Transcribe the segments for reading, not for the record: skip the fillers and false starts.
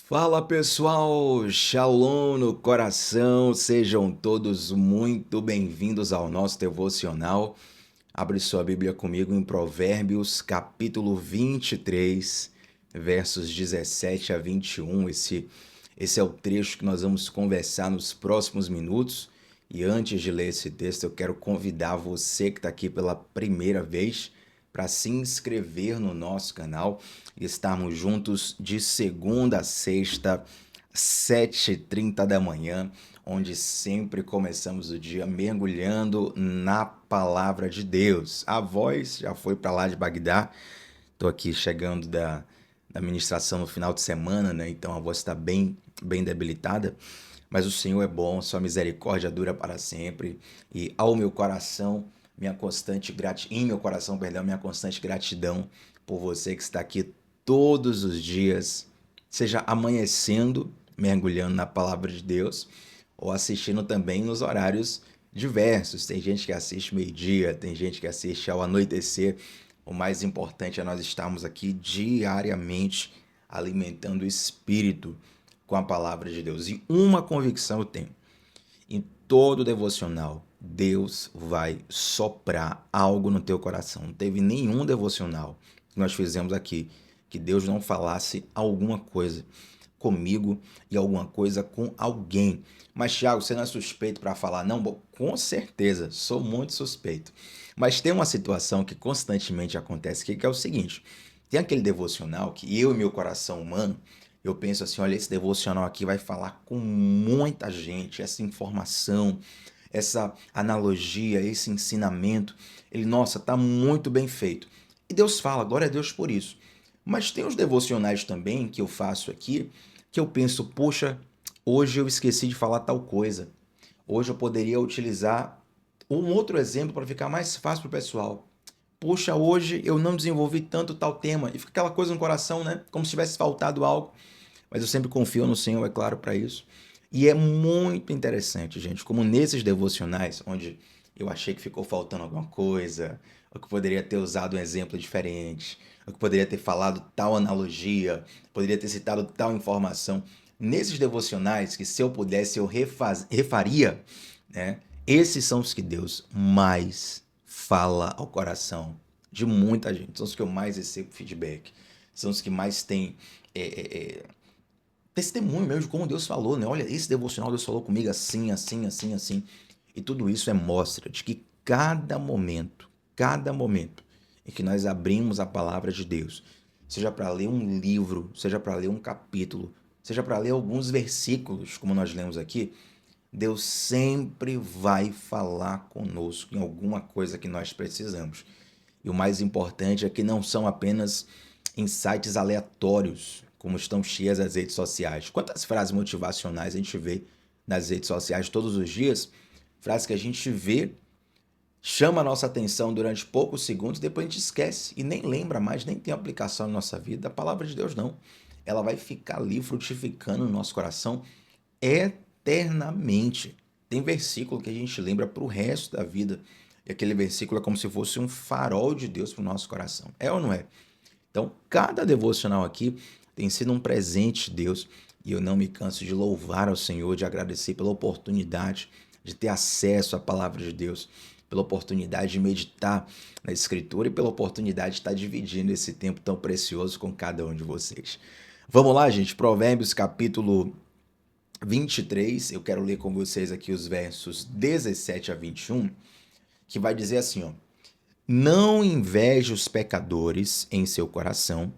Fala pessoal, Shalom no coração, sejam todos muito bem-vindos ao nosso devocional. Abre sua Bíblia comigo em Provérbios, capítulo 23, versos 17 a 21. Esse é o trecho que nós vamos conversar nos próximos minutos. E antes de ler esse texto, eu quero convidar você que está aqui pela primeira vez para se inscrever no nosso canal e estarmos juntos de segunda a sexta, 7h30 da manhã, onde sempre começamos o dia mergulhando na palavra de Deus. A voz já foi para lá de Bagdá, estou aqui chegando da ministração no final de semana, né? Então a voz está bem debilitada, mas o Senhor é bom, sua misericórdia dura para sempre, e ao meu coração em meu coração, perdão, minha constante gratidão por você que está aqui todos os dias, seja amanhecendo, mergulhando na palavra de Deus, ou assistindo também nos horários diversos. Tem gente que assiste meio-dia, tem gente que assiste ao anoitecer. O mais importante é nós estarmos aqui diariamente alimentando o espírito com a palavra de Deus. E uma convicção eu tenho: em todo devocional, Deus vai soprar algo no teu coração. Não teve nenhum devocional que nós fizemos aqui que Deus não falasse alguma coisa comigo e alguma coisa com alguém. Mas, Thiago, você não é suspeito para falar? Não, bom, com certeza, sou muito suspeito. Mas tem uma situação que constantemente acontece aqui, que é o seguinte: tem aquele devocional que eu e meu coração humano, eu penso assim, olha, esse devocional aqui vai falar com muita gente, essa informação, essa analogia, esse ensinamento, ele, nossa, tá muito bem feito. E Deus fala, glória a Deus por isso. Mas tem os devocionais também que eu faço aqui, que eu penso, poxa, hoje eu esqueci de falar tal coisa. Hoje eu poderia utilizar um outro exemplo para ficar mais fácil para o pessoal. Poxa, hoje eu não desenvolvi tanto tal tema. E fica aquela coisa no coração, né? Como se tivesse faltado algo. Mas eu sempre confio no Senhor, é claro, para isso. E é muito interessante, gente, como nesses devocionais, onde eu achei que ficou faltando alguma coisa, ou que poderia ter usado um exemplo diferente, ou que poderia ter falado tal analogia, poderia ter citado tal informação. Nesses devocionais, que se eu pudesse eu refaria, né? Esses são os que Deus mais fala ao coração de muita gente. São os que eu mais recebo feedback. São os que mais têm testemunho mesmo de como Deus falou, né? Olha, esse devocional Deus falou comigo assim, assim, assim, assim. E tudo isso é mostra de que cada momento em que nós abrimos a palavra de Deus, seja para ler um livro, seja para ler um capítulo, seja para ler alguns versículos, como nós lemos aqui, Deus sempre vai falar conosco em alguma coisa que nós precisamos. E o mais importante é que não são apenas insights aleatórios, como estão cheias as redes sociais. Quantas frases motivacionais a gente vê nas redes sociais todos os dias? Frases que a gente vê, chama a nossa atenção durante poucos segundos, depois a gente esquece e nem lembra mais, nem tem aplicação na nossa vida. A palavra de Deus não. Ela vai ficar ali frutificando no nosso coração eternamente. Tem versículo que a gente lembra para o resto da vida. E aquele versículo é como se fosse um farol de Deus para o nosso coração. É ou não é? Então, cada devocional aqui tem sido um presente de Deus e eu não me canso de louvar ao Senhor, de agradecer pela oportunidade de ter acesso à palavra de Deus, pela oportunidade de meditar na Escritura e pela oportunidade de estar dividindo esse tempo tão precioso com cada um de vocês. Vamos lá, gente, Provérbios capítulo 23, eu quero ler com vocês aqui os versos 17 a 21, que vai dizer assim, ó: Não inveje os pecadores em seu coração,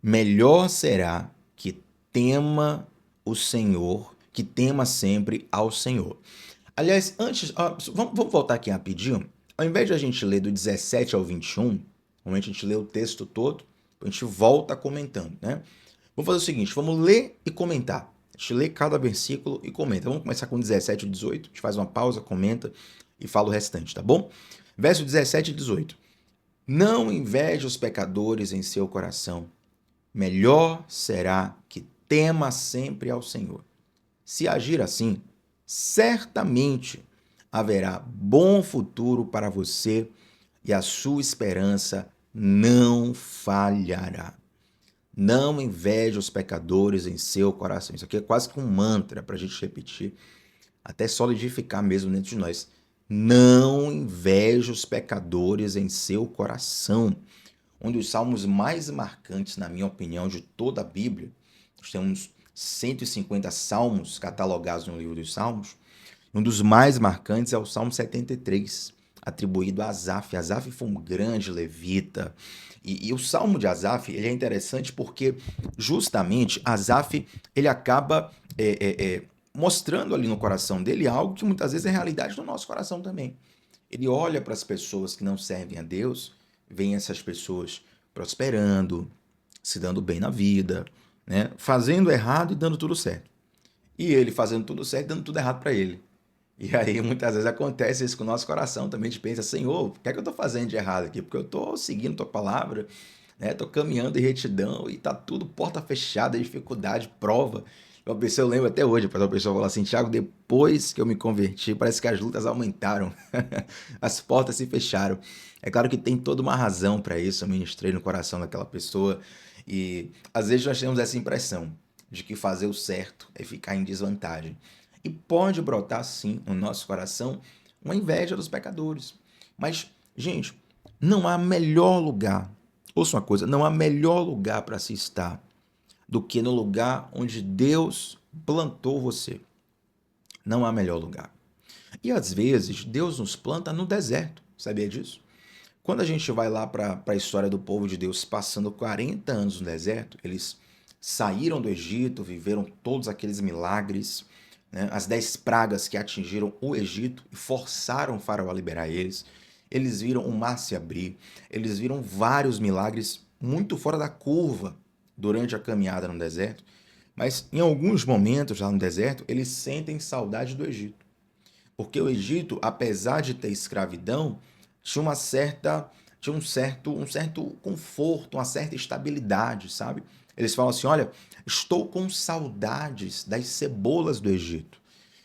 melhor será que tema o Senhor, que tema sempre ao Senhor. Aliás, antes, vamos voltar aqui rapidinho. Ao invés de a gente ler do 17 ao 21, normalmente a gente lê o texto todo, a gente volta comentando, né? Vamos fazer o seguinte, vamos ler e comentar. A gente lê cada versículo e comenta. Vamos começar com 17 e 18, a gente faz uma pausa, comenta e fala o restante, tá bom? Verso 17 e 18. Não inveje os pecadores em seu coração, melhor será que tema sempre ao Senhor. Se agir assim, certamente haverá bom futuro para você e a sua esperança não falhará. Não inveje os pecadores em seu coração. Isso aqui é quase que um mantra para a gente repetir, até solidificar mesmo dentro de nós. Não inveje os pecadores em seu coração. Um dos salmos mais marcantes, na minha opinião, de toda a Bíblia. Nós temos 150 salmos catalogados no livro dos Salmos. Um dos mais marcantes é o Salmo 73, atribuído a Asaf. Asaf foi um grande levita. E o Salmo de Asaf ele é interessante porque justamente Asaf ele acaba mostrando ali no coração dele algo que muitas vezes é realidade no nosso coração também. Ele olha para as pessoas que não servem a Deus, vê essas pessoas prosperando, se dando bem na vida, né? Fazendo errado e dando tudo certo. E ele fazendo tudo certo e dando tudo errado para ele. E aí muitas vezes acontece isso com o nosso coração também, a gente pensa, Senhor, o que é que eu estou fazendo de errado aqui? Porque eu estou seguindo tua palavra, né? Estou caminhando em retidão e tá tudo porta fechada, dificuldade, prova. Eu lembro até hoje, a pessoa falou assim, Thiago, depois que eu me converti, parece que as lutas aumentaram, as portas se fecharam. É claro que tem toda uma razão para isso, eu ministrei no coração daquela pessoa e às vezes nós temos essa impressão de que fazer o certo é ficar em desvantagem. E pode brotar, sim, no nosso coração uma inveja dos pecadores. Mas, gente, não há melhor lugar, ouça uma coisa, não há melhor lugar para se estar do que no lugar onde Deus plantou você. Não há melhor lugar. E às vezes, Deus nos planta no deserto, sabia disso? Quando a gente vai lá para a história do povo de Deus passando 40 anos no deserto, eles saíram do Egito, viveram todos aqueles milagres, né? As 10 pragas que atingiram o Egito e forçaram o faraó a liberar eles. Eles viram o mar se abrir, eles viram vários milagres muito fora da curva durante a caminhada no deserto. Mas em alguns momentos lá no deserto, eles sentem saudade do Egito. Porque o Egito, apesar de ter escravidão, tinha uma certa, tinha um certo conforto, uma certa estabilidade, sabe? Eles falam assim: olha, estou com saudades das cebolas do Egito.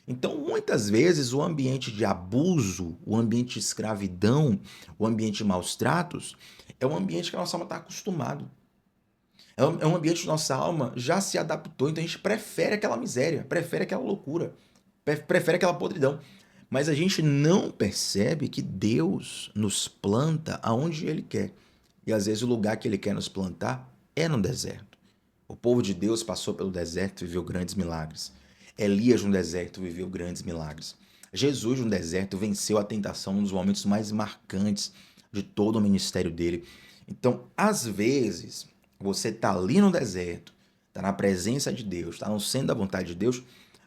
Então, muitas vezes, o ambiente de abuso, o ambiente de escravidão, o ambiente de maus tratos, é um ambiente que a nossa alma está acostumado. É um ambiente que a nossa alma já se adaptou, então a gente prefere aquela miséria, prefere aquela loucura, prefere aquela podridão. Mas a gente não percebe que Deus nos planta aonde Ele quer. E às vezes o lugar que Ele quer nos plantar é no deserto. O povo de Deus passou pelo deserto e viveu grandes milagres. Elias no deserto viveu grandes milagres. Jesus no deserto venceu a tentação nos momentos mais marcantes de todo o ministério dele. Então, às vezes, você está ali no deserto, está na presença de Deus, está no centro da vontade de Deus,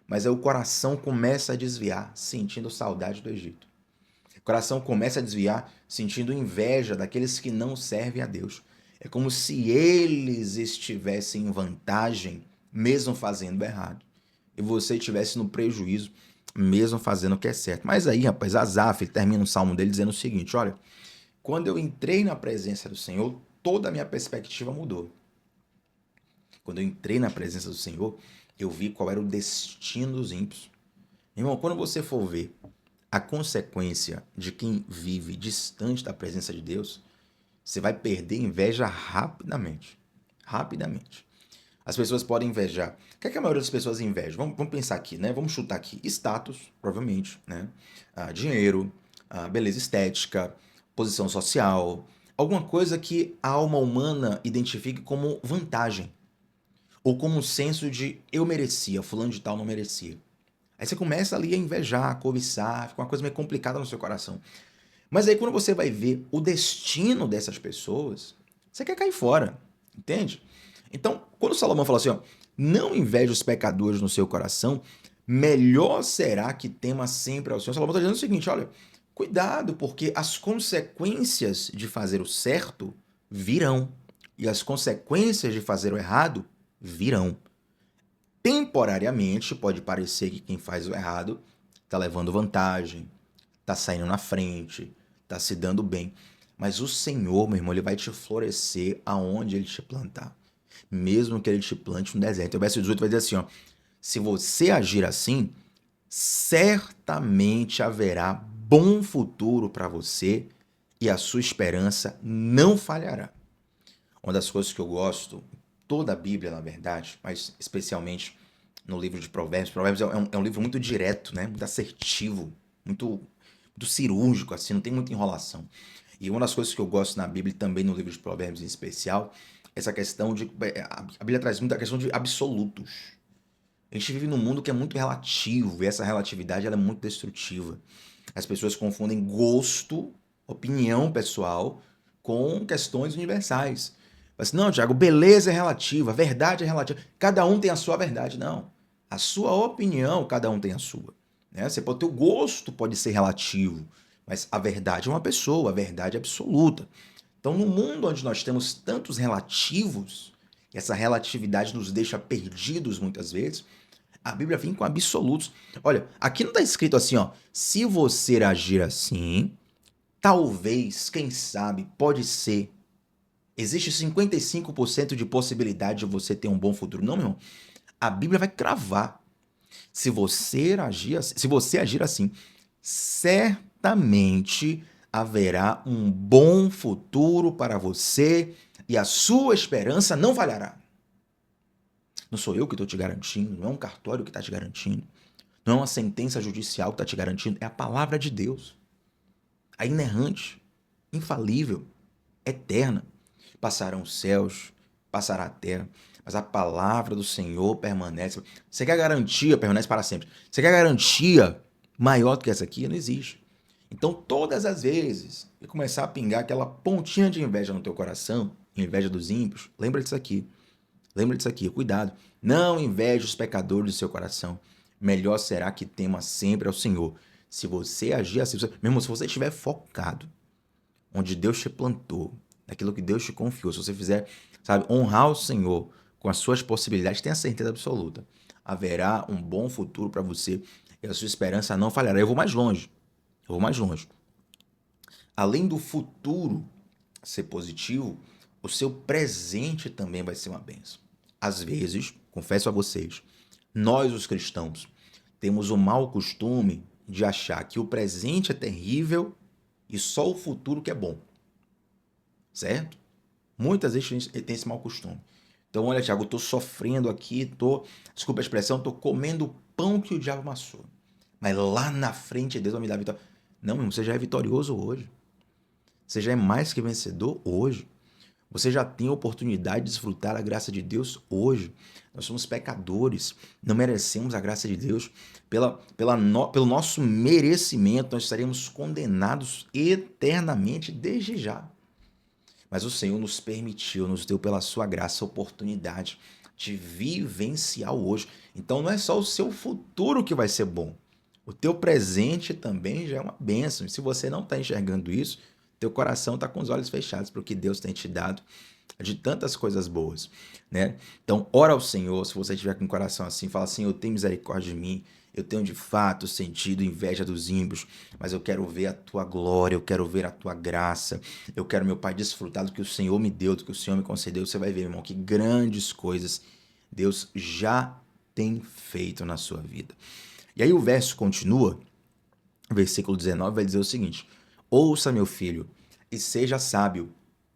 mas aí o coração começa a desviar, sentindo saudade do Egito. O coração começa a desviar, sentindo inveja daqueles que não servem a Deus. É como se eles estivessem em vantagem, mesmo fazendo errado. E você estivesse no prejuízo, mesmo fazendo o que é certo. Mas aí, rapaz, Asaf, ele termina um salmo dele dizendo o seguinte: olha, quando eu entrei na presença do Senhor, toda a minha perspectiva mudou. Quando eu entrei na presença do Senhor, eu vi qual era o destino dos ímpios. Irmão, quando você for ver a consequência de quem vive distante da presença de Deus, você vai perder inveja rapidamente. Rapidamente. As pessoas podem invejar. O que é que a maioria das pessoas inveja? Vamos pensar aqui, né? Vamos chutar aqui. Status, provavelmente, né? Dinheiro, beleza estética, posição social, alguma coisa que a alma humana identifique como vantagem. Ou como um senso de eu merecia, fulano de tal não merecia. Aí você começa ali a invejar, a cobiçar, fica uma coisa meio complicada no seu coração. Mas aí quando você vai ver o destino dessas pessoas, você quer cair fora, entende? Então, quando Salomão fala assim, ó, não inveje os pecadores no seu coração, melhor será que tema sempre ao Senhor. Salomão está dizendo o seguinte, olha, cuidado, porque as consequências de fazer o certo virão, e as consequências de fazer o errado virão. Temporariamente, pode parecer que quem faz o errado está levando vantagem, está saindo na frente, está se dando bem. Mas o Senhor, meu irmão, ele vai te florescer aonde ele te plantar. Mesmo que ele te plante no deserto. O verso 18 vai dizer assim, ó, se você agir assim, certamente haverá bom futuro para você e a sua esperança não falhará. Uma das coisas que eu gosto toda a Bíblia, na verdade, mas especialmente no livro de Provérbios. Provérbios é um livro muito direto, né? Muito assertivo, muito cirúrgico, assim, não tem muita enrolação. E uma das coisas que eu gosto na Bíblia e também no livro de Provérbios em especial, essa questão de. A Bíblia traz muita questão de absolutos. A gente vive num mundo que é muito relativo e essa relatividade ela é muito destrutiva. As pessoas confundem gosto, opinião pessoal, com questões universais. Fala assim, não, Tiago, beleza é relativa, verdade é relativa. Cada um tem a sua verdade. Não. A sua opinião, cada um tem a sua. Né? Você pode ter o gosto, pode ser relativo, mas a verdade é uma pessoa, a verdade é absoluta. Então, no mundo onde nós temos tantos relativos, e essa relatividade nos deixa perdidos muitas vezes, a Bíblia vem com absolutos. Olha, aqui não está escrito assim, ó. Se você agir assim, talvez, quem sabe, pode ser. Existe 55% de possibilidade de você ter um bom futuro. Não, meu irmão. A Bíblia vai cravar. Se você agir assim, certamente haverá um bom futuro para você e a sua esperança não falhará. Não sou eu que estou te garantindo, não é um cartório que está te garantindo, não é uma sentença judicial que está te garantindo, é a palavra de Deus. A inerrante, infalível, eterna. Passarão os céus, passará a terra, mas a palavra do Senhor permanece. Você quer garantia, permanece para sempre. Você quer garantia maior do que essa aqui? Não existe. Então, todas as vezes que começar a pingar aquela pontinha de inveja no teu coração, inveja dos ímpios, lembra disso aqui. Lembra disso aqui, cuidado. Não inveje os pecadores do seu coração. Melhor será que tema sempre ao Senhor. Se você agir assim, mesmo se você estiver focado onde Deus te plantou, naquilo que Deus te confiou, se você fizer, sabe, honrar o Senhor com as suas possibilidades, tenha certeza absoluta. Haverá um bom futuro para você e a sua esperança não falhará. Eu vou mais longe. Eu vou mais longe. Além do futuro ser positivo, o seu presente também vai ser uma bênção. Às vezes, confesso a vocês, nós os cristãos temos o mau costume de achar que o presente é terrível e só o futuro que é bom, certo? Muitas vezes a gente tem esse mau costume. Então, olha, Thiago, eu estou sofrendo aqui, desculpa a expressão, estou comendo o pão que o diabo amassou. Mas lá na frente Deus vai me dar vitória. Não, meu irmão, você já é vitorioso hoje. Você já é mais que vencedor hoje. Você já tem a oportunidade de desfrutar a graça de Deus hoje. Nós somos pecadores, não merecemos a graça de Deus. Pelo nosso merecimento, nós estaremos condenados eternamente desde já. Mas o Senhor nos permitiu, nos deu pela sua graça a oportunidade de vivenciar o hoje. Então não é só o seu futuro que vai ser bom. O teu presente também já é uma bênção. E se você não está enxergando isso, teu coração está com os olhos fechados para o que Deus tem te dado de tantas coisas boas, né? Então, ora ao Senhor, se você estiver com o coração assim, fala assim, eu tenho misericórdia de mim, eu tenho de fato sentido inveja dos ímpios, mas eu quero ver a tua glória, eu quero ver a tua graça, eu quero, meu Pai, desfrutar do que o Senhor me deu, do que o Senhor me concedeu. Você vai ver, meu irmão, que grandes coisas Deus já tem feito na sua vida. E aí o verso continua, versículo 19 vai dizer o seguinte: ouça, meu filho, e seja sábio,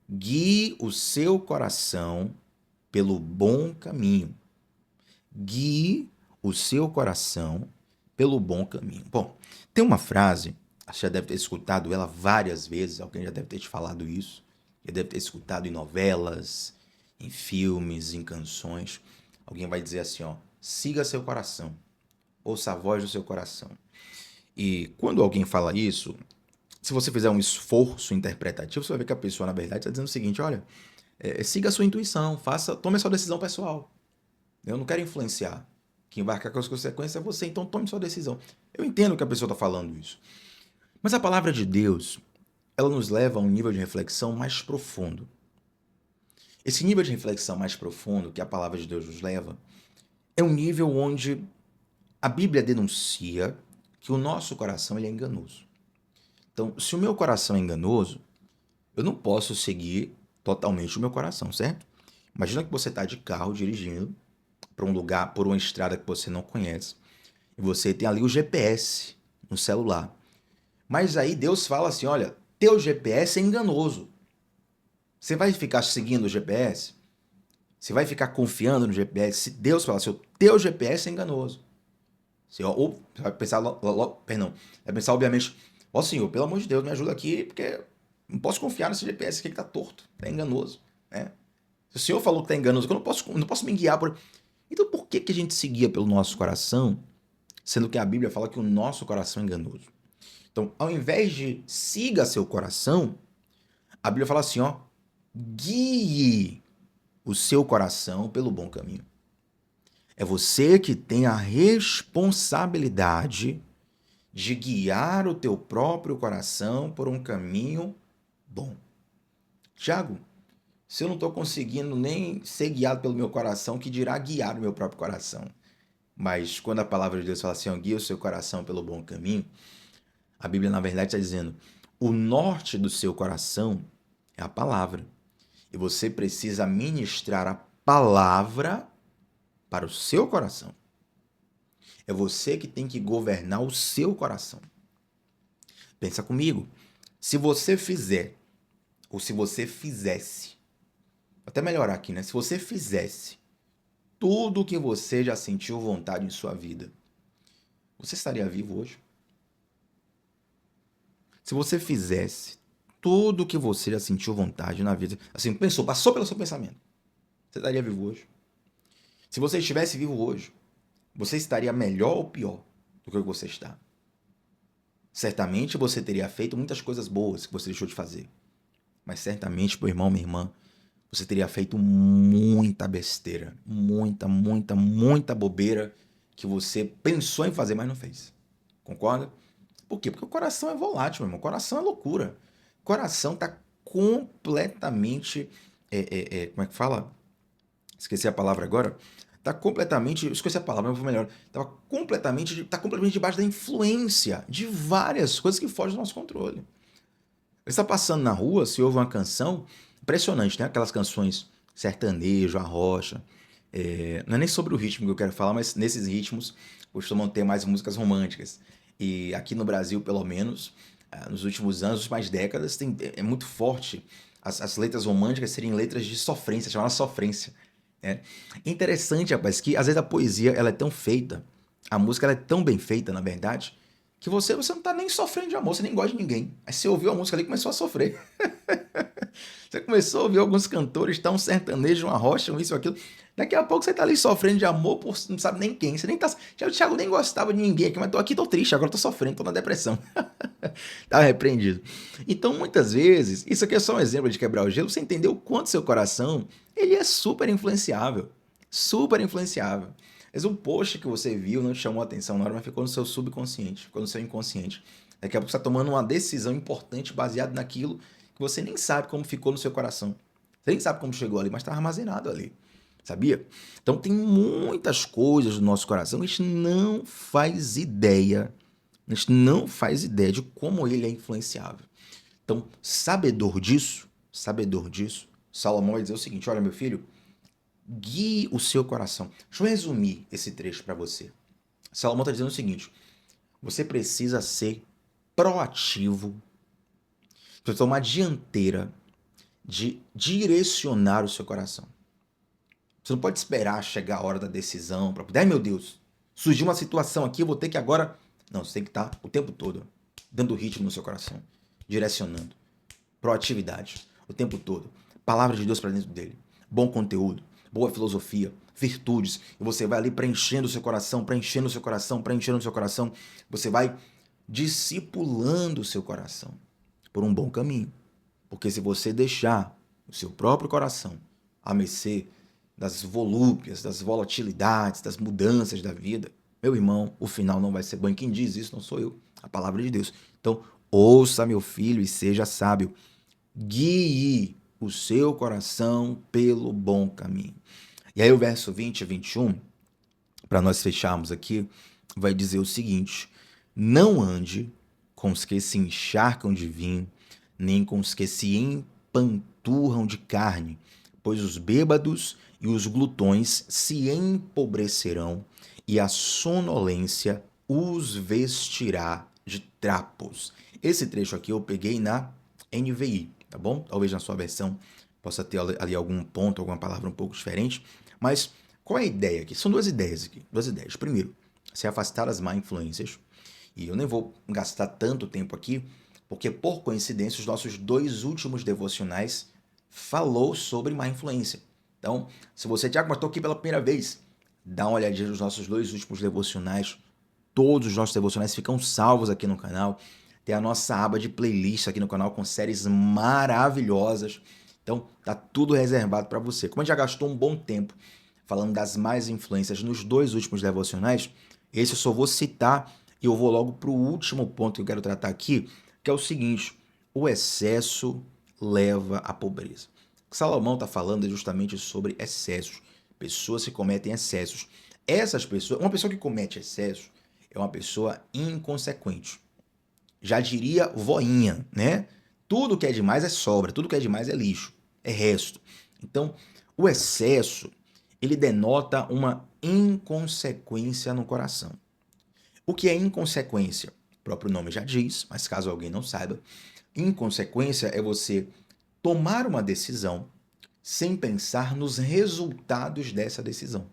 guie o seu coração pelo bom caminho. Guie o seu coração pelo bom caminho. Bom, tem uma frase, você já deve ter escutado ela várias vezes, alguém já deve ter te falado isso, já deve ter escutado em novelas, em filmes, em canções. Alguém vai dizer assim, ó, siga seu coração, ouça a voz do seu coração. E quando alguém fala isso, se você fizer um esforço interpretativo, você vai ver que a pessoa, na verdade, está dizendo o seguinte, olha, siga a sua intuição, tome a sua decisão pessoal. Eu não quero influenciar. Quem vai arcar com as consequências é você, então tome sua decisão. Eu entendo que a pessoa está falando isso. Mas a palavra de Deus, ela nos leva a um nível de reflexão mais profundo. Esse nível de reflexão mais profundo que a palavra de Deus nos leva é um nível onde a Bíblia denuncia que o nosso coração ele é enganoso. Então, se o meu coração é enganoso, eu não posso seguir totalmente o meu coração, certo? Imagina que você está de carro dirigindo para um lugar, por uma estrada que você não conhece, e você tem ali o GPS no celular. Mas aí Deus fala assim, olha, teu GPS é enganoso. Você vai ficar seguindo o GPS? Você vai ficar confiando no GPS? Se Deus falar, se o teu GPS é enganoso. Você vai pensar, perdão, vai pensar obviamente, ó Senhor, pelo amor de Deus, me ajuda aqui, porque não posso confiar nesse GPS aqui que tá torto, tá enganoso, né? Se o Senhor falou que tá enganoso, eu não posso me guiar por... Então por que a gente se guia pelo nosso coração, sendo que a Bíblia fala que o nosso coração é enganoso? Então, ao invés de siga seu coração, a Bíblia fala assim, ó, guie o seu coração pelo bom caminho. É você que tem a responsabilidade de guiar o teu próprio coração por um caminho bom. Tiago, se eu não estou conseguindo nem ser guiado pelo meu coração, que dirá guiar o meu próprio coração? Mas quando a palavra de Deus fala assim, ó, guia o seu coração pelo bom caminho, a Bíblia na verdade está dizendo, o norte do seu coração é a palavra. E você precisa ministrar a palavra para o seu coração. É você que tem que governar o seu coração. Pensa comigo. Se você fizer, ou se você fizesse, vou até melhorar aqui, né? Se você fizesse tudo o que você já sentiu vontade em sua vida, você estaria vivo hoje? Se você fizesse tudo o que você já sentiu vontade na vida, assim, pensou, passou pelo seu pensamento, você estaria vivo hoje? Se você estivesse vivo hoje, você estaria melhor ou pior do que você está? Certamente você teria feito muitas coisas boas que você deixou de fazer. Mas certamente, meu irmão, minha irmã, você teria feito muita besteira. Muita bobeira que você pensou em fazer, mas não fez. Concorda? Por quê? Porque o coração é volátil, meu irmão. O coração é loucura. O coração está completamente... como é que fala? Esqueci a palavra agora. Está completamente... Esqueci a palavra, mas vou melhor. Está completamente debaixo da influência de várias coisas que fogem do nosso controle. Você está passando na rua, se ouve uma canção, impressionante, né? Aquelas canções sertanejo, arrocha. Não é nem sobre o ritmo que eu quero falar, mas nesses ritmos costumam ter mais músicas românticas. E aqui no Brasil, pelo menos, nos últimos anos, nas últimas décadas, é muito forte as letras românticas serem letras de sofrência, chamada sofrência. Né? Interessante, rapaz, que às vezes a poesia ela é tão feita, a música ela é tão bem feita, na verdade, que você não tá nem sofrendo de amor, você nem gosta de ninguém. Aí você ouviu a música ali e começou a sofrer. Você começou a ouvir alguns cantores, tá um sertanejo, uma rocha, um isso, aquilo. Daqui a pouco você tá ali sofrendo de amor por não sabe nem quem. Você nem tá. O Thiago nem gostava de ninguém aqui, mas tô aqui, tô triste, agora tô sofrendo, tô na depressão. Tá repreendido. Então, muitas vezes, isso aqui é só um exemplo de quebrar o gelo, você entender o quanto seu coração, ele é super influenciável. Super influenciável. Mas um post que você viu não te chamou a atenção na hora, mas ficou no seu subconsciente, ficou no seu inconsciente. Daqui a pouco você está tomando uma decisão importante baseada naquilo que você nem sabe como ficou no seu coração. Você nem sabe como chegou ali, mas está armazenado ali. Sabia? Então tem muitas coisas no nosso coração que a gente não faz ideia. A gente não faz ideia de como ele é influenciável. Então, sabedor disso, Salomão vai dizer o seguinte: olha, meu filho, guie o seu coração. Deixa eu resumir esse trecho para você. Salomão está dizendo o seguinte: você precisa ser proativo, precisa tomar dianteira de direcionar o seu coração. Você não pode esperar chegar a hora da decisão para poder, ai meu Deus, surgiu uma situação aqui, eu vou ter que agora. Não, você tem que estar o tempo todo dando ritmo no seu coração, direcionando. Proatividade, o tempo todo. Palavra de Deus para dentro dele. Bom conteúdo, boa filosofia, virtudes. E você vai ali preenchendo o seu coração, preenchendo o seu coração, preenchendo o seu coração. Você vai discipulando o seu coração por um bom caminho. Porque se você deixar o seu próprio coração a mercê das volúpias, das volatilidades, das mudanças da vida, meu irmão, o final não vai ser bom. E quem diz isso não sou eu, a palavra de Deus. Então, ouça, meu filho, e seja sábio. Guie o seu coração pelo bom caminho. E aí o verso 20 e 21, para nós fecharmos aqui, vai dizer o seguinte: não ande com os que se encharcam de vinho, nem com os que se empanturram de carne, pois os bêbados e os glutões se empobrecerão, e a sonolência os vestirá de trapos. Esse trecho aqui eu peguei na NVI, tá bom? Talvez na sua versão possa ter ali algum ponto, alguma palavra um pouco diferente, mas qual é a ideia aqui? São duas ideias aqui, duas ideias. Primeiro, se afastar das má influências, e eu nem vou gastar tanto tempo aqui, porque por coincidência os nossos dois últimos devocionais falou sobre má influência. Então, se você, Tiago, mas estou aqui pela primeira vez, dá uma olhadinha nos nossos dois últimos devocionais. Todos os nossos devocionais ficam salvos aqui no canal. Tem a nossa aba de playlist aqui no canal com séries maravilhosas. Então, tá tudo reservado para você. Como a gente já gastou um bom tempo falando das más influências nos dois últimos devocionais, esse eu só vou citar e eu vou logo para o último ponto que eu quero tratar aqui, que é o seguinte: o excesso leva à pobreza. O que Salomão está falando é justamente sobre excessos, pessoas que cometem excessos. Essas pessoas, uma pessoa que comete excesso é uma pessoa inconsequente. Já diria voinha, né? Tudo que é demais é sobra, tudo que é demais é lixo, é resto. Então, o excesso, ele denota uma inconsequência no coração. O que é inconsequência? O próprio nome já diz, mas caso alguém não saiba, inconsequência é você tomar uma decisão sem pensar nos resultados dessa decisão.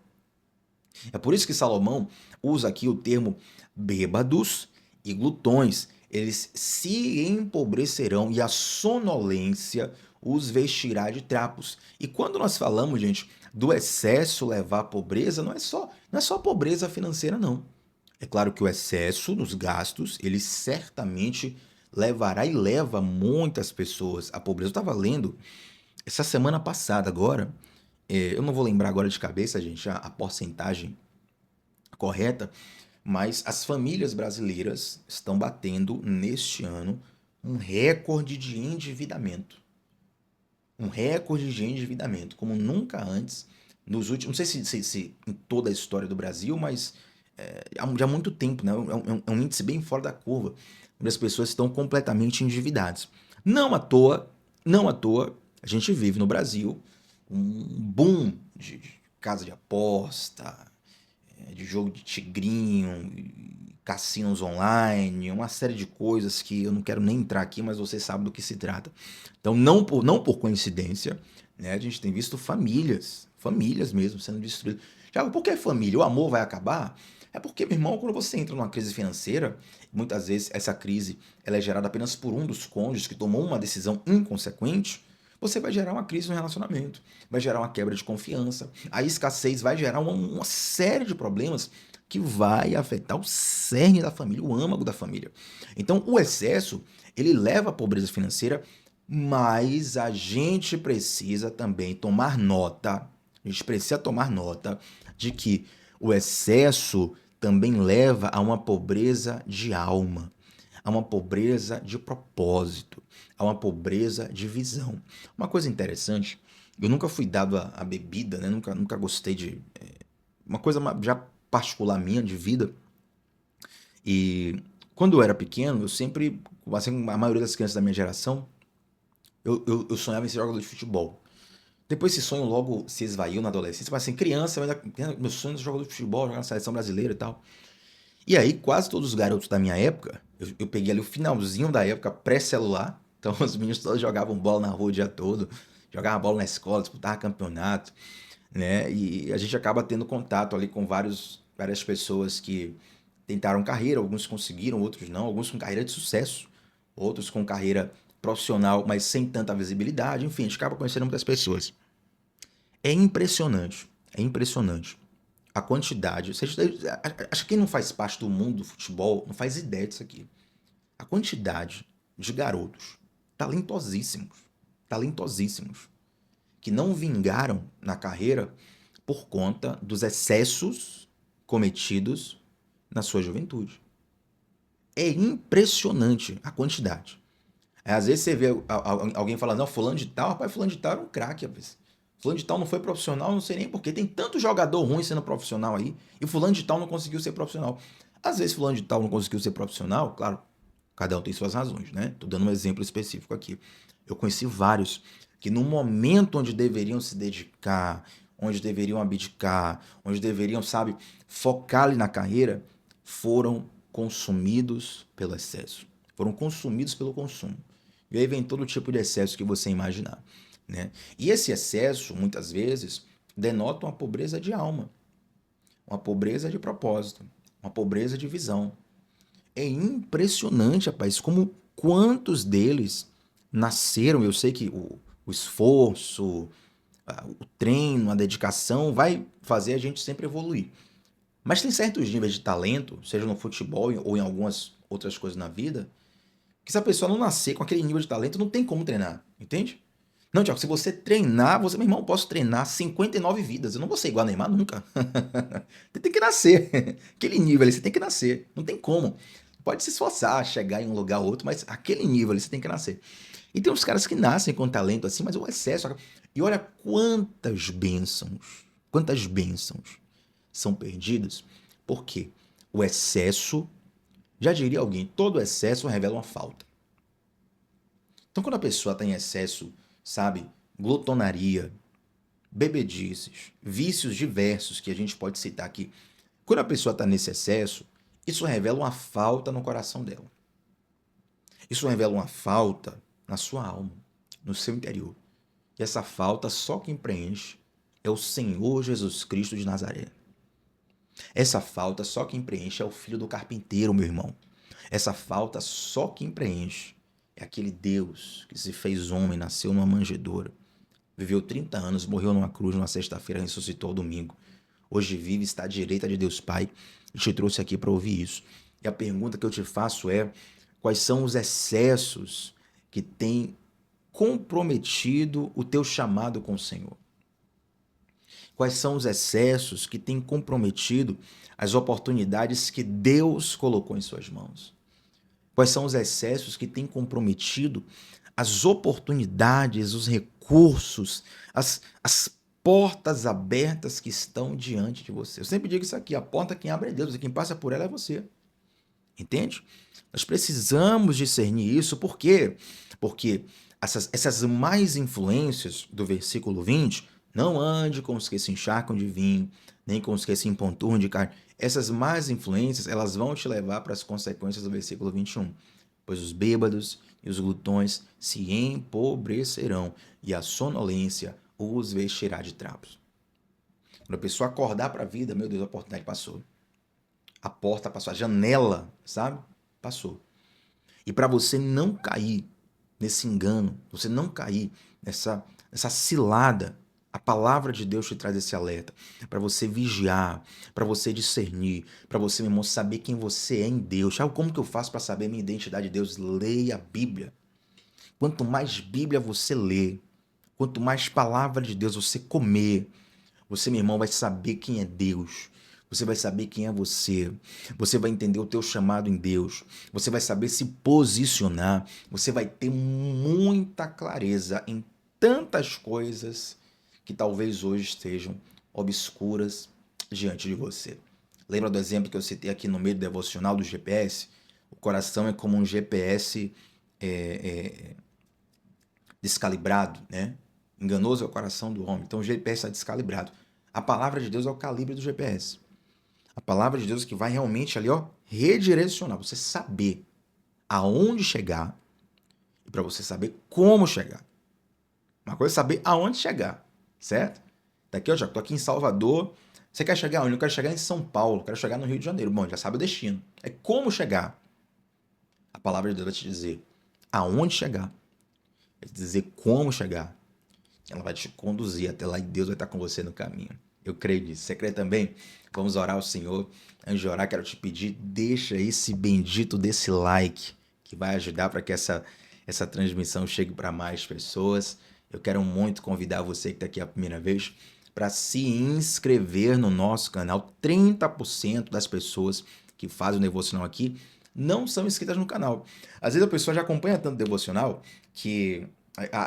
É por isso que Salomão usa aqui o termo bêbados e glutões. Eles se empobrecerão e a sonolência os vestirá de trapos. E quando nós falamos, gente, do excesso levar à pobreza, não é só pobreza financeira, não. É claro que o excesso nos gastos, ele certamente levará e leva muitas pessoas à pobreza. Eu estava lendo essa semana passada agora, eu não vou lembrar agora de cabeça, gente, a porcentagem correta, mas as famílias brasileiras estão batendo neste ano um recorde de endividamento. Um recorde de endividamento, como nunca antes, nos últimos. Não sei se em toda a história do Brasil, mas já há muito tempo, né? É um índice bem fora da curva, onde as pessoas estão completamente endividadas. Não à toa, não à toa, a gente vive no Brasil um boom de casa de aposta, de jogo de tigrinho, cassinos online, uma série de coisas que eu não quero nem entrar aqui, mas você sabe do que se trata. Então, não por coincidência, né, a gente tem visto famílias mesmo sendo destruídas. Já por que família? O amor vai acabar? É porque, meu irmão, quando você entra numa crise financeira, muitas vezes essa crise ela é gerada apenas por um dos cônjuges que tomou uma decisão inconsequente, você vai gerar uma crise no relacionamento, vai gerar uma quebra de confiança, a escassez vai gerar uma série de problemas que vai afetar o cerne da família, o âmago da família. Então, o excesso, ele leva à pobreza financeira, mas a gente precisa também tomar nota, a gente precisa tomar nota de que o excesso também leva a uma pobreza de alma, a uma pobreza de propósito, a uma pobreza de visão. Uma coisa interessante, eu nunca fui dado a bebida, né? Nunca gostei de. Uma coisa já particular minha de vida. E quando eu era pequeno, eu sempre, assim, a maioria das crianças da minha geração, eu sonhava em ser jogador de futebol. Depois esse sonho logo se esvaiu na adolescência, mas assim, criança, meu sonho era ser jogador de futebol, jogar na seleção brasileira e tal. E aí, quase todos os garotos da minha época, eu peguei ali o finalzinho da época pré-celular, então os meninos todos jogavam bola na rua o dia todo, jogavam bola na escola, disputavam campeonato, né? E a gente acaba tendo contato ali com várias pessoas que tentaram carreira, alguns conseguiram, outros não, alguns com carreira de sucesso, outros com carreira profissional, mas sem tanta visibilidade, enfim, a gente acaba conhecendo muitas pessoas. É impressionante a quantidade. Acho que quem não faz parte do mundo do futebol não faz ideia disso aqui. A quantidade de garotos talentosíssimos, talentosíssimos, que não vingaram na carreira por conta dos excessos cometidos na sua juventude. É impressionante a quantidade. Às vezes você vê alguém falando, não, fulano de tal, rapaz, fulano de tal era um craque, rapaz. Fulano de tal não foi profissional, não sei nem porquê. Tem tanto jogador ruim sendo profissional aí, e fulano de tal não conseguiu ser profissional. Às vezes fulano de tal não conseguiu ser profissional, claro, cada um tem suas razões, né? Tô dando um exemplo específico aqui. Eu conheci vários que no momento onde deveriam se dedicar, onde deveriam abdicar, onde deveriam, sabe, focar ali na carreira, foram consumidos pelo excesso. Foram consumidos pelo consumo. E aí vem todo tipo de excesso que você imaginar, né? E esse excesso, muitas vezes, denota uma pobreza de alma, uma pobreza de propósito, uma pobreza de visão. É impressionante, rapaz, como quantos deles nasceram. Eu sei que o esforço, o treino, a dedicação vai fazer a gente sempre evoluir. Mas tem certos níveis de talento, seja no futebol ou em algumas outras coisas na vida, que se a pessoa não nascer com aquele nível de talento, não tem como treinar, entende? Não, Tiago, se você treinar, você, meu irmão, eu posso treinar 59 vidas. Eu não vou ser igual a Neymar nunca. Você tem que nascer. Aquele nível ali, você tem que nascer. Não tem como. Pode se esforçar, chegar em um lugar ou outro, mas aquele nível ali, você tem que nascer. E tem uns caras que nascem com talento assim, mas o excesso. E olha quantas bênçãos são perdidas. Por quê? O excesso, já diria alguém, todo excesso revela uma falta. Então, quando a pessoa está em excesso, sabe, glutonaria, bebedices, vícios diversos que a gente pode citar aqui, quando a pessoa está nesse excesso, isso revela uma falta no coração dela. Isso revela uma falta na sua alma, no seu interior. E essa falta só quem preenche é o Senhor Jesus Cristo de Nazaré. Essa falta só quem preenche é o filho do carpinteiro, meu irmão. Essa falta só quem preenche é aquele Deus que se fez homem, nasceu numa manjedoura, viveu 30 anos, morreu numa cruz numa sexta-feira, ressuscitou ao domingo. Hoje vive, está à direita de Deus Pai e te trouxe aqui para ouvir isso. E a pergunta que eu te faço é: quais são os excessos que têm comprometido o teu chamado com o Senhor? Quais são os excessos que têm comprometido as oportunidades que Deus colocou em suas mãos? Quais são os excessos que têm comprometido as oportunidades, os recursos, as portas abertas que estão diante de você? Eu sempre digo isso aqui: a porta quem abre é Deus, e quem passa por ela é você. Entende? Nós precisamos discernir isso, por quê? Porque essas más influências do versículo 20, não ande com os que se encharcam de vinho, nem com os que se empanturram de carne. Essas más influências, elas vão te levar para as consequências do versículo 21. Pois os bêbados e os glutões se empobrecerão, e a sonolência os vestirá de trapos. Quando a pessoa acordar para a vida, meu Deus, a oportunidade passou. A porta passou, a janela, sabe? Passou. E para você não cair nesse engano, você não cair nessa cilada, a palavra de Deus te traz esse alerta. Para você vigiar, para você discernir, para você, meu irmão, saber quem você é em Deus. Sabe como que eu faço para saber a minha identidade de Deus? Leia a Bíblia. Quanto mais Bíblia você lê, quanto mais palavra de Deus você comer, você, meu irmão, vai saber quem é Deus. Você vai saber quem é você. Você vai entender o teu chamado em Deus. Você vai saber se posicionar. Você vai ter muita clareza em tantas coisas que talvez hoje estejam obscuras diante de você. Lembra do exemplo que eu citei aqui no meio do devocional do GPS? O coração é como um GPS descalibrado, né? Enganoso é o coração do homem. Então o GPS está descalibrado. A palavra de Deus é o calibre do GPS. A palavra de Deus é que vai realmente ali, ó, redirecionar. Você saber aonde chegar e para você saber como chegar. Uma coisa é saber aonde chegar, certo? Daqui, ó, já tô aqui em Salvador. Você quer chegar onde? Eu quero chegar em São Paulo, quero chegar no Rio de Janeiro. Bom, já sabe o destino. É como chegar. A palavra de Deus vai te dizer aonde chegar. Vai te dizer como chegar. Ela vai te conduzir até lá e Deus vai estar com você no caminho. Eu creio nisso. Você crê também? Vamos orar ao Senhor. Antes de orar, quero te pedir, deixa esse bendito desse like, que vai ajudar para que essa transmissão chegue para mais pessoas. Eu quero muito convidar você que está aqui a primeira vez para se inscrever no nosso canal. 30% das pessoas que fazem o devocional aqui não são inscritas no canal. Às vezes a pessoa já acompanha tanto devocional que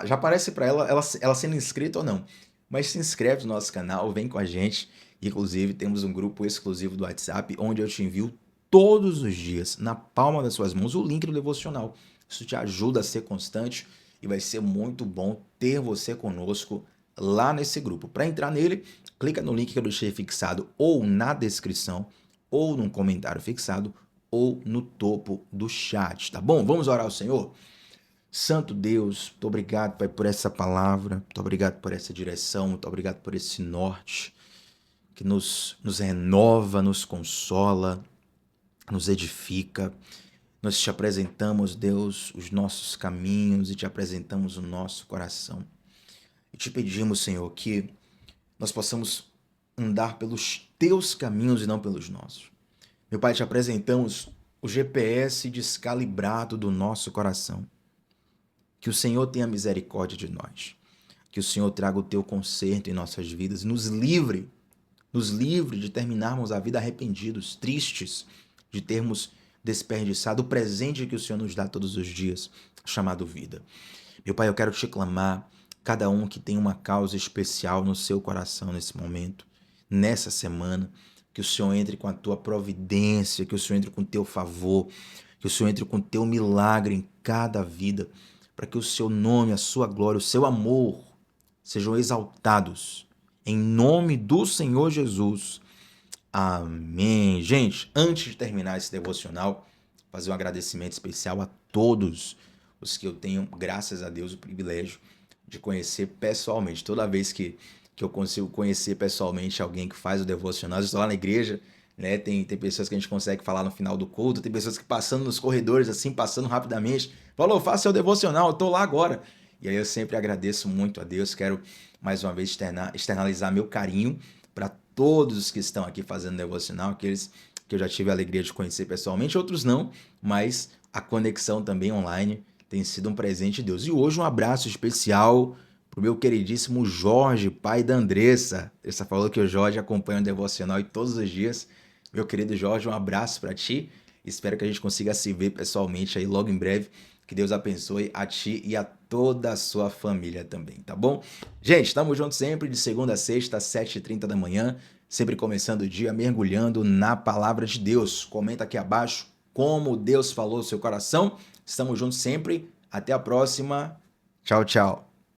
já aparece para ela sendo inscrita ou não. Mas se inscreve no nosso canal, vem com a gente. Inclusive, temos um grupo exclusivo do WhatsApp, onde eu te envio todos os dias, na palma das suas mãos, o link do devocional. Isso te ajuda a ser constante e vai ser muito bom ter você conosco lá nesse grupo. Para entrar nele, clica no link que eu deixei fixado ou na descrição, ou num comentário fixado, ou no topo do chat, tá bom? Vamos orar ao Senhor? Santo Deus, muito obrigado, Pai, por essa palavra, muito obrigado por essa direção, muito obrigado por esse norte que nos renova, nos consola, nos edifica. Nós te apresentamos, Deus, os nossos caminhos e te apresentamos o nosso coração. E te pedimos, Senhor, que nós possamos andar pelos teus caminhos e não pelos nossos. Meu Pai, te apresentamos o GPS descalibrado do nosso coração. Que o Senhor tenha misericórdia de nós. Que o Senhor traga o teu conserto em nossas vidas e nos livre de terminarmos a vida arrependidos, tristes, de termos desperdiçado o presente que o Senhor nos dá todos os dias, chamado vida. Meu Pai, eu quero te clamar, cada um que tem uma causa especial no seu coração nesse momento, nessa semana, que o Senhor entre com a tua providência, que o Senhor entre com o teu favor, que o Senhor entre com o teu milagre em cada vida, para que o seu nome, a sua glória, o seu amor sejam exaltados. Em nome do Senhor Jesus. Amém. Gente, antes de terminar esse devocional, fazer um agradecimento especial a todos os que eu tenho, graças a Deus, o privilégio de conhecer pessoalmente. Toda vez que eu consigo conhecer pessoalmente alguém que faz o devocional, eu estou lá na igreja, né? Tem pessoas que a gente consegue falar no final do culto, tem pessoas que passando nos corredores, assim, passando rapidamente, falou, faça seu devocional, eu tô lá agora. E aí eu sempre agradeço muito a Deus, quero mais uma vez externalizar meu carinho para todos os que estão aqui fazendo devocional, aqueles que eu já tive a alegria de conhecer pessoalmente, outros não, mas a conexão também online tem sido um presente de Deus. E hoje um abraço especial pro meu queridíssimo Jorge, pai da Andressa. Andressa falou que o Jorge acompanha o devocional e todos os dias. Meu querido Jorge, um abraço para ti. Espero que a gente consiga se ver pessoalmente aí logo em breve. Que Deus abençoe a ti e a toda a sua família também, tá bom? Gente, estamos juntos sempre de segunda a sexta, às 7h30 da manhã. Sempre começando o dia mergulhando na palavra de Deus. Comenta aqui abaixo como Deus falou no seu coração. Estamos juntos sempre. Até a próxima. Tchau, tchau.